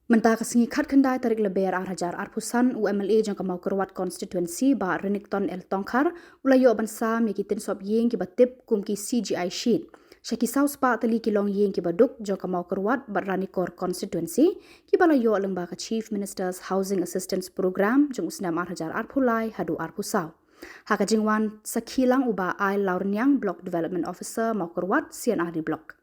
Mentah kesengi khat kendai tarik leber Hajar Arpusan UMLA jang kamau kerwat constituency ba Renekton El Tongkhar ulayo bansa mikitin sob yeng ki batip kum ki CGI sheet. Syaki saus pa tali kilong yeng ki baduk jang kamau kerwat ba Ranikor constituency ki balayo lembaga Chief Minister's Housing Assistance Program jang usnam Hajar Arpulai hadu Arpusau. Haka jingwan sakilang uba ai Laurnyang Block Development Officer mau kerwat CNRD Block.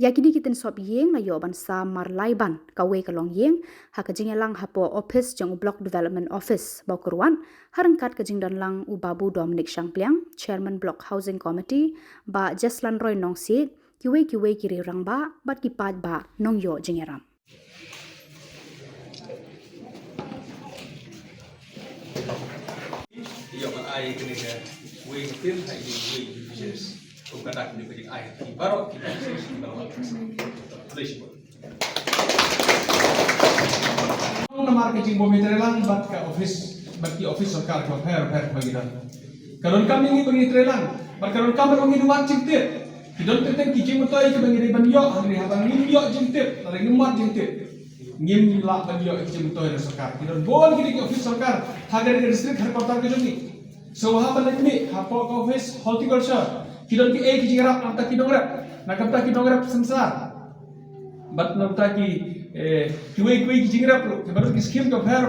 Yakini kitin sob yeng na yo bansa marlaiban kawe kalong yeng haka jingelang hapo office jang block development office baukurwan harangkat ka jingdan lang ubabu Dominic Shangpliang chairman block housing committee ba Jeslan Roy Nongsi kiwe kiri rang ba bat kipad ba nong yo jingeram. Iyo kan ai kini ke we tin hai di we business kadak ni bagi ai baru kita sesi baru please nomor kecing bomitrelang bat ka office sarkar ko her bagi dan karon kami ni bagi trelang bat karon kami bagi duat cingtip kidon teten kicing mutoi ke bagi ban yo hari habang nim yo cingtip lari ngemat cingtip ngim la ban yo kicing mutoi sarkar kidon bon kini office sarkar hagar district har kota ke joni so ha ban ni hapo office horticulture kidon ki ek jingrap namta kidong rap nakapta kidong rap samsar bat namta ki kiwe ki jingrap lo ke baru ki skim ka fair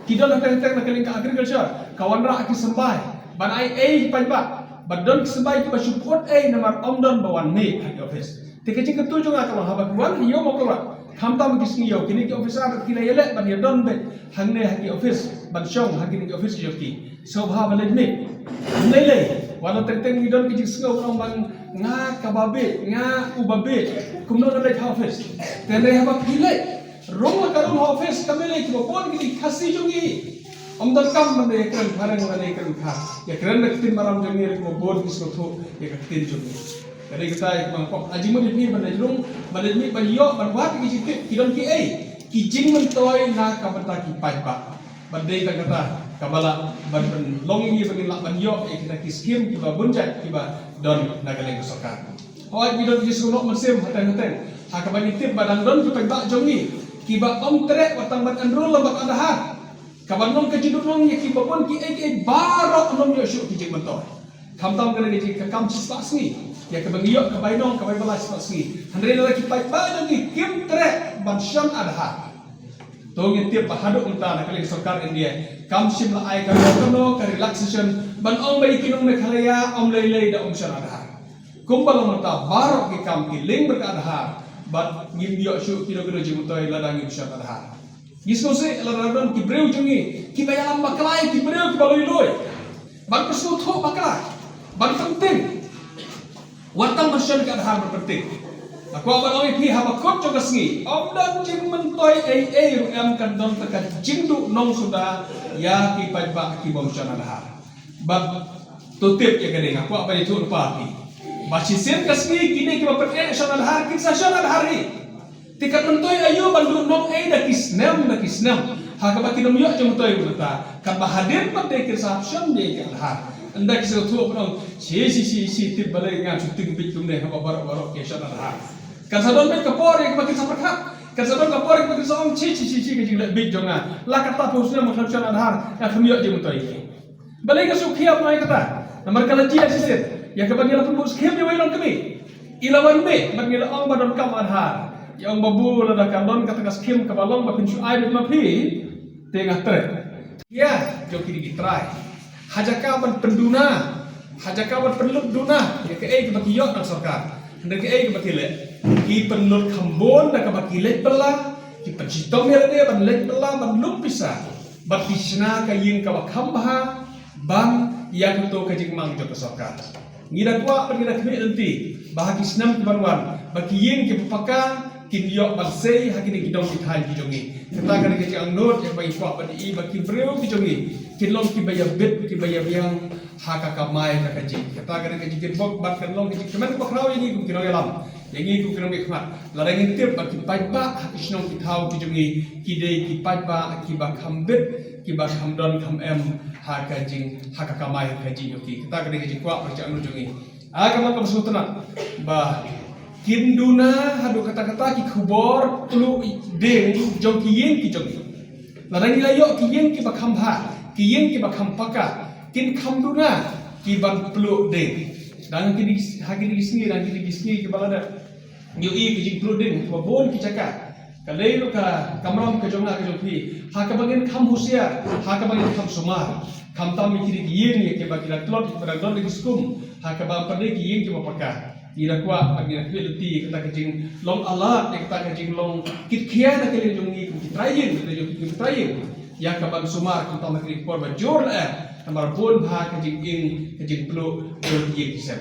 kidon nakal nakaling ka agriculture kawanra ki sambai ban ai panba bat don ki sambai ki support namar omdon bawan me ki office te ke jing ketujuh ngaka haba wan yo mo ko kamtam ki singi yo kini ki officer ki layele ban yo don be hangne ki office ban shong hakini ki office yo ki so bha balet me nele walau tentang midon kijing sengau orang bang nga kababe nga ubabe kumno na lek office tene haba pile rong la karong office kamele ki bopon ki khasi jongi amdal kam mane ekran pharang mane ekran kha ya kran naktin maram jongi re ko bod ki sotho ya kaktin jongi kare kita ek bang pok ajimu ni ban rong ban ni ban yo ban wat ki jik kidon ki kijing mentoy na kabata ki paipa badai kata kabala ban longi bagi lak ban yo kita kiskim kiba bunjat kiba don nagaleng sokan hawat bidon kisunok mesim hatan hakabani tip badang don kita bak jongi kiba om trek watang bat androl lambak andahan kaban non kejiduk nong ya kiba pon ki barok nom yo syuk kijik mentor kamtam kena kijik kakam cispaksni ya kabang yo kabai nong kabai balas cispaksni handre lagi pai ba jongi kim trek ban syam adahan tongin tiap bahaduk unta nak kali sarkar India kam sim la ai kan kono ka relaxation ban ong bai kinong ne khalaya om lei da om shan adhar kumbal mata barok ki kam ki ling ber adhar bat ngim dio shu kilo jimutoi ladang ngim shan adhar gisko se ladang ki breu jungi ki bayalam maklai ki breu ki baloi loi ban pesu tho maklai ban penting watang bersyan ka adhar berpenting aku abang orang ini haba kot juga sengi. Om dan jing mentoi em kan don tekan jingdu nong sudah ya ki pajba ki bom sana dah. Bab tutip ya gede aku apa itu lupa ki. Baci sen kasni kini ki bapak sana dah ki sana dah hari. Tikat mentoi ayo bandu nong da kisnem. Haka baki nom yo jeng mentoi buta. Kan bahadir pada kisah syam de ki dah. Anda kisah tu orang si tip balai ngan syuting bitum deh haba barok ki sana dah. Kan sadon me kapor yang makin saperkat kan sadon kapor yang makin saong ci ke jing big jonga la kata posnya makan chan adhar ya kamiyo je mutoi balai ka sukhiya mai kata nomor kala ji asiset ya ka bagila pun bus khem ye wailon kami ilawan me bagila ong badon kam adhar ya ong babu la da kalon kata kas khem ka balong ba pinchu ai ma phi tengah tre ya jo kiri try hajakawan penduna hajakawan penlut duna ya ke bagi yo nang sarkar hendak ke bagi le ki penlut kambon da kabaki lek bela ki pacitong ya de ban lek bela ban lup bisa bat pisna ka yin ka khambha bang yang to ka jingmang jo kesoka ngira kwa pengira kemi nanti bahagi senam kebaruan bagi yin ki paka kin yo basei hakini kidong ki thai ki jongi kita kan ke jang not yang bagi kwa ban i bagi breu ki jongi kin long ki baya bit ki baya yang haka kamai ka kaji kita kan ke jing bok bat kan long ki kemen pakrau ini ku kiro yalam yang ini kukira mikmat ladang intip bagi pajba hakisnong kitau kijungi kidei ki pajba akiba khambit kiba hamdon kham hakajing hakakamai hakaji yoki kita kena kijing kwa percaya nujungi agama kamsutna bah Kinduna hadu kata-kata ki khubor tulu deng jong ki yin ki jong. Larang ilayo ki yin ki bakham ha, ki yin ki bakham paka, kin khamduna ki ban tulu deng. Dan ki hagi di sini dan ki di sini ki balada. Yo i ki jing tulu deng ko bon ki caka. Kalai lu ka kamram ke jonga ke jongpi, ha ka bangin kham husia, ha ka bangin kham sumar. Kham tam ki di yin ye ke bagi la tlot pada don di skum, ha ka ba pade ki yin ki bapaka. Ira kwa bagi na kweliti kata kajing long Allah kata kajing long kit khia na kele jongi ki trayin de jo ki trayin ya ka ban sumar ki tam ki por ba jor la kamar bon ha kajing in kajing plu jor ki kisem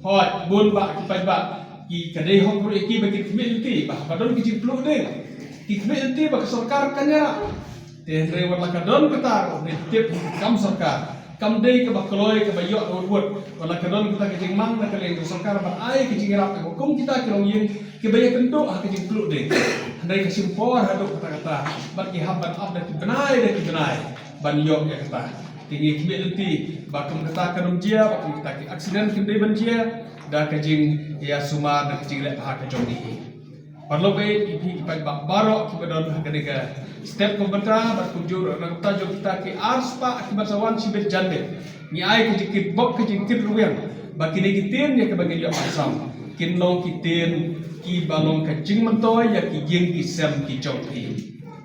hoi bon ba ki pa ba ki kadai hok pro ki ba ki kweliti ba badon ki jing plu de ki kweliti ba sarkar kanya te re wala ka don kata ne tip kam sarkar kam dei ka bakloi ka bayo wot wala ka don kita kajing mang na kale sarkar ba ai kajing rap ka hukum kita kilong yin ke bayo kendo ha kajing plu de andai ka simpor hadu kata-kata bat ki haban ab da ki benai ban yo ya kata tinggi kibe lenti bakum kata kanum jia bakum kata ki aksiden kinde ban jia da kajing ya suma da kajing le ha ka jong ni parlo be ipi pa baro ki badon ha kadega step ko bata bat ku jur na kata jo kita ki arspa akibat sawan sibet jande ni ai ki dikit bok ki dikit ruyan bakine kitin ya ke bagi yo asam kinong kitin ki balong kajing mentoy ya ki jing ki sem ki jong ni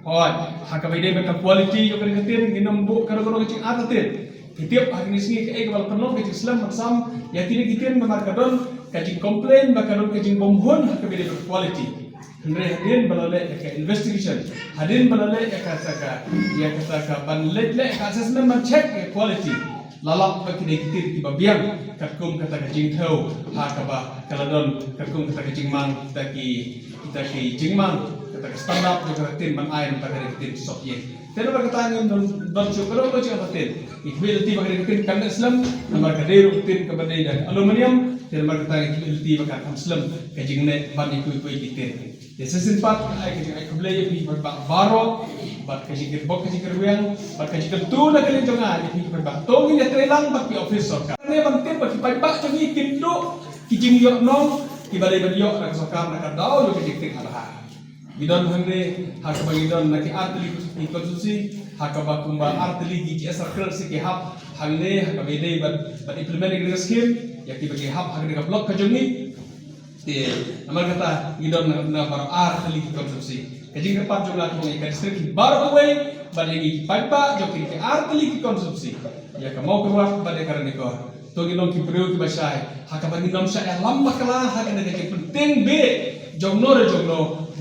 hoi hakabai dei beta quality yo kare kitin ginam bu karo kajing atatin Kitiap hari ini sini ke kalau penuh kajing Islam maksam ya kini kitin memar kadon kajing komplain bakadon kajing bomhun hakabai dei quality Andre hadin balale ka investigation hadin balale ya kata ban let ka assessment man check quality lalap ka kini kitir ki babiang katkum kata kajing thau ha ka ba kaladon katkum kata kajing mang kita ki jingmang kata stand up kata tin man ai kata kitir sok ye teno berkata ngam don syukro ko cakap tin ikbilti bakal kitir kan Islam nomor kaderu tin ka badai dan aluminium teno berkata ikbilti bakal Islam kajing ne ban ikui kitir Sesin pat ai kajing ai kublai pi ba baro bat kajing bok kajing kerwiang bat kajing tu na kali jonga pi ba tong ni trelang bat pi office sarkar ne bang tin bat pi ba jongi kindo kijing yo nong ki balai ban yo nak sarkar nak dau yo kajing ting ala Idon hande hak ba idon nak artli ki konstitusi hak ba kumba artli ki sarkar se ki hap hangne hak ba dei bat implement ni scheme ya ki bagi hap hak ni blok kajongi Namar kata idon na baru artli ki konsumsi kajing kepat jumlah ko ikan strik baru away badai paipa jokin ke artli ki konsumsi ya ka mau keluar badai karena ko to gilong ki priu ki basai haka bagi nom sa lamba kala haka na ke penting be jogno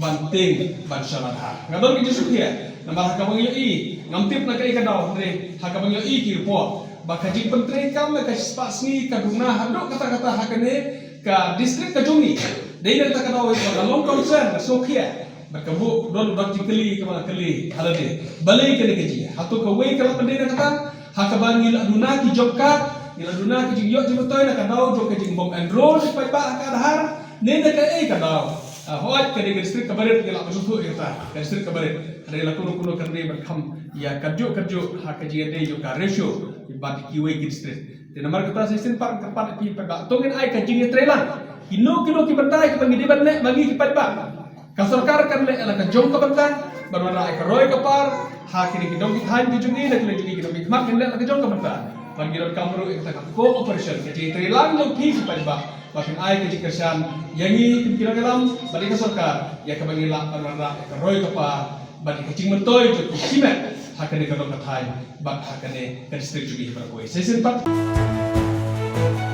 banting ban salah ngadon ki jusukia namar haka bagi i ngamtip na kai kadau andre haka bagi i ki report bakajing penting kam ka spasni kaduna hado kata-kata haka ne ka distrik Kajungi dei nak kadau ka long concern sokia bakabu don bakti keli kama keli halade balai kene keji hatu ka wei kala pandai kata hakabangil aduna ki jobkat ila aduna ki jiyok jimotoy na kadau jok kejing bom enroll pai ba ka adhar ne na ka kadau hoat ka de distrik kabaret kala masutu eta distrik kabaret ada la kuno kande berkham ya kerjo hakaji ade yo ka ratio ibad ki wei distrik di nomor kita sistem par kepat pi pada tongin ai kajing trelan kilo ki bentai ki bagi deban ne bagi ki padba ka sarkar kan le ala ka jong ka bentai barwana ai ka roy ka par ha kini ki dong ki thain ki jungi le jungi ki dong ki mak le ala ka jong ka bentai bagi dot kamru ek ta cooperation kajing trelan jong ki padba bakin ai kajing kersan yangi kim kira galam bagi ka sarkar ya ka bagi la barwana ka roy ka par bagi kajing mentoy jo ki simet hakane ka dong ka thain bak hakane ka distrik jungi par koi season 4